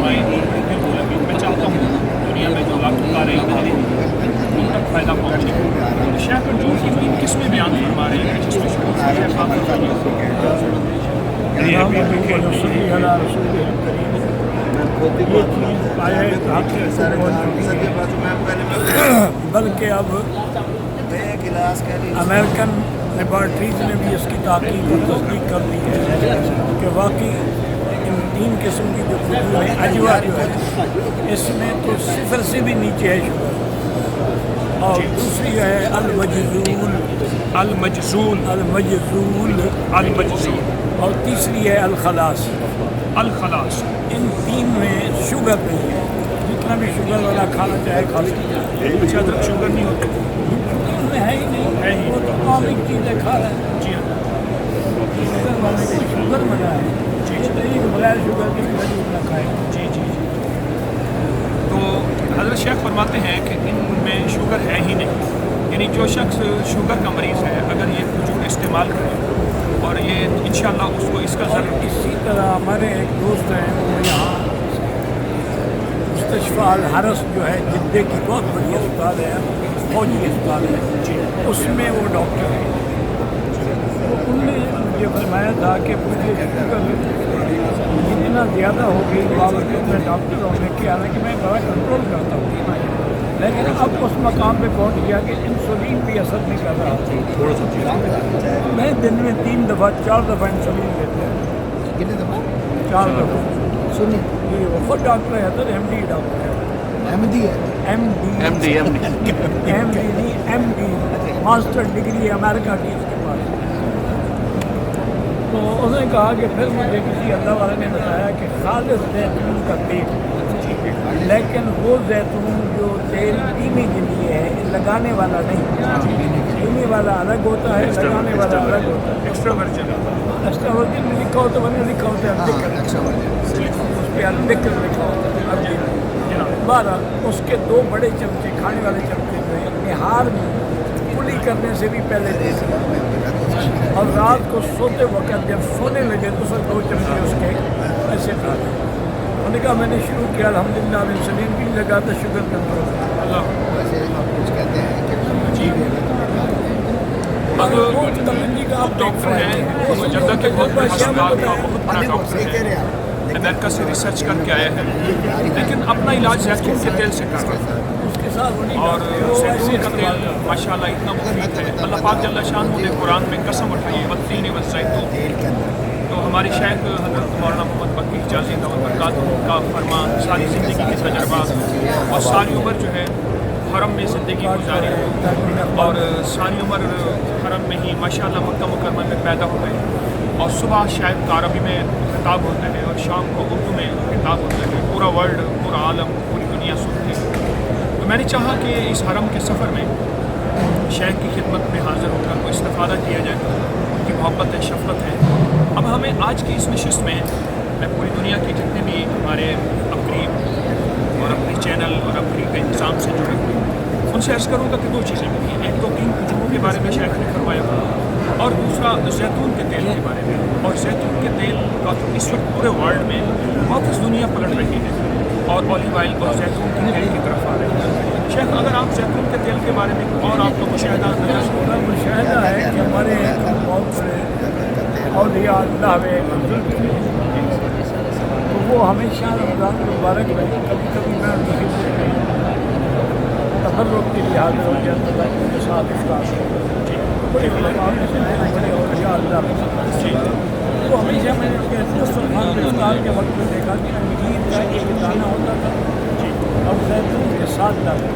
فرمائیں بالکل ابھی میں چاہتا ہوں دنیا میں جو لاکھوں کاریں ان تک فائدہ پہنچے. تو شیخ جو تین قسمیں بیان فرما رہے ہیں جس میں شیخ آپ بلکہ اب امریکن لیبارٹریز نے بھی اس کی تحقیق اور تصدیق کر دی ہے کہ واقعی ان تین قسم کی جو خوبیاں ہیں اجوا جو ہے اس میں تو صفر سے بھی نیچے ہے شوگر، اور دوسری ہے المجزول اور تیسری ہے الخلاص. ان تین میں شوگر نہیں ہے، جتنا بھی شوگر والا کھانا چاہے کھا سکتا ہے. اچھا ادرک شوگر نہیں ہوتے؟ ہے ہی نہیں، وہ تو عام ایک چیزیں کھا رہے ہیں. جی ہاں شوگر والے کو شوگر بنا ہے، جی یہ نہیں کہ بغیر شوگر کے کھجور نہ کھائے. جی جی جی. تو حضرت شیخ فرماتے ہیں کہ ان میں شوگر ہے ہی نہیں، یعنی جو شخص شوگر کا مریض ہے اگر یہ کھجور استعمال کرے اور یہ انشاءاللہ اس کو اس کا اور اسی طرح ہمارے ایک دوست ہیں وہ یہاں مستشفیٰ الحرس جو ہے جدے کی بہت بڑی اسپتال ہے، فوجی اسپتال ہے، اس میں وہ ڈاکٹر ہیں. ان نے مجھے فرمایا تھا کہ مجھے شوگر اتنا زیادہ ہو گئی باوجود میں ڈاکٹر ہونے کے، حالانکہ میں بڑا کنٹرول کرتا ہوں، لیکن اب اس مقام پہ پہنچ گیا کہ انسولین بھی اثر نہیں کر رہا. میں دن میں 3 دفعہ 4 دفعہ انسولین لیتے ہیں. کتنے دفعہ؟ 4 دفعہ. سنی جی وہ خود ڈاکٹر ہے سر، ایم ڈی ڈاکٹر ہے. احمدی ہے. ایم ڈی ماسٹر ڈگری امریکہ کی اس کے پاس. تو اس نے کہا کہ پھر مجھے کسی اللہ والے نے بتایا کہ خالص زیتون کا تیل، لیکن وہ زیتون جو تیل پینے کے لیے ہے لگانے والا نہیں. پینے والا الگ ہوتا ہے، لگانے والا الگ ہوتا ہے. ایکسٹرا ورجن میں لکھا ہوتا ہے، لکھا ہوتا ہے اس پہ الذکر لکھا ہوتا ہے. بارہ اس کے 2 بڑے چمچے کھانے والے چمچے جو ہیں نہار میں کلی کرنے سے بھی پہلے دے سکتے، اور رات کو سوتے وقت جب سونے لگے تو سر 2 چمچے اس کے ایسے کھاتے. انہوں نے کہا میں نے شروع کیا الحمدللہ انسولین بھی لگا تو شوگر کنٹرول. ویسے ہم کچھ کہتے ہیں کہ جی. اب ڈاکٹر ہیں وہ جدہ کے بہت بڑے ہسپتال کا بہت بڑا ڈاکٹر ہے، امریکہ سے ریسرچ کر کے آئے ہیں، لیکن اپنا علاج زیتون کے تیل سے کر رہا ہے. اور زیتون کا تیل ماشاءاللہ اتنا مفید ہے. اللہ پاک جل شانہ نے قرآن میں قسم اٹھائی ہے والتین والزیتون. تو ہماری شیخ حضرت مولانا محمد بقی حجازی دعوت برکاتہ کا فرمان ساری زندگی کے تجربات اور ساری عمر جو ہے حرم میں زندگی گزاری اور ساری عمر حرم میں ہی ماشاءاللہ مکہ مکرمہ میں پیدا ہو گئے، اور صبح شاید عربی میں خطاب ہوتا ہے اور شام کو اردو میں خطاب ہوتا ہے. پورا ورلڈ، پورا عالم، پوری دنیا سنتی ہے. تو میں نے چاہا کہ اس حرم کے سفر میں شیخ کی خدمت میں حاضر ہو کر کو استفادہ کیا جائے. ان کی محبت ہے، شفقت ہے. اب ہمیں آج کی اس نشست میں میں پوری دنیا کے جتنے بھی ہمارے اقریب اور اپنی چینل اور اقریب کے انتظام سے جڑے ہوئے ان سے عرض کروں گا کہ 2 چیزیں ملی ہیں. ایک تو 3 کھجوروں کے بارے میں شیخ نے فرمایا، اور دوسرا زیتون کے تیل کے بارے میں. اور زیتون کے تیل کا تو اس وقت پورے ورلڈ میں واپس دنیا پلٹ رہی ہے اور اولیو آئل اور زیتون کے تیل کی طرف آ رہے ہیں. شیخ اگر آپ زیتون کے تیل کے بارے میں اور آپ کو مشاہدہ مشاہدہ ہے کہ ہمارے بہت بڑے اولیاء اللہ میں تو وہ ہمیشہ رمضان مبارک میں کبھی کبھی میں تبرک کے لیے حاضر ہو جاتا تھا ان کے ساتھ افطار. بڑے علماء میں سے ہیں، بڑے اولیاء اللہ میں سے وہ ہمیشہ میں نے دسترخوان کے افطار کے وقت میں دیکھا کہ انجیر کا ایک دانہ ہوتا تھا اور زیتون کے ساتھ دانے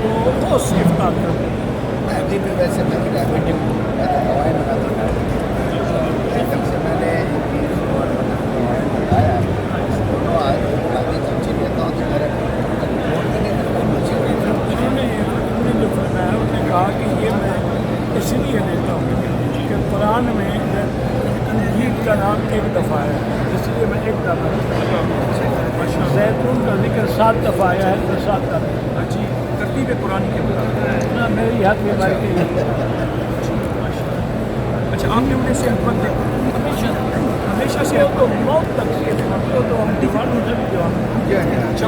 تو وہ اس سے افطار کرتے ہیں. ابھی بھی ویسے میں بھی ڈائبٹک ہوں، میں تو دوائی بناتا تھا، جب سے میں نے بتایا تو آگے چمچی لیتا ہوں تو میرا انہوں نے جو فرمایا انہوں نے کہا کہ یہ میں اس لیے لیتا ہوں کہ قرآن میں انجیل کا نام 1 دفعہ ہے، اس لیے میں 1 دفعہ زیتون کا ذکر 7 دفعہ آیا ہے تو 7 دفعہ. جی ترتیب قرآن کے مطابق. نہ میری یاد میں بھائی کہ اچھا آپ نے انہیں صحت مند ہمیشہ سے اب تو موت تک سے تو ہم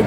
1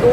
2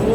2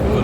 2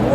2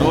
2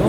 2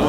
2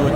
2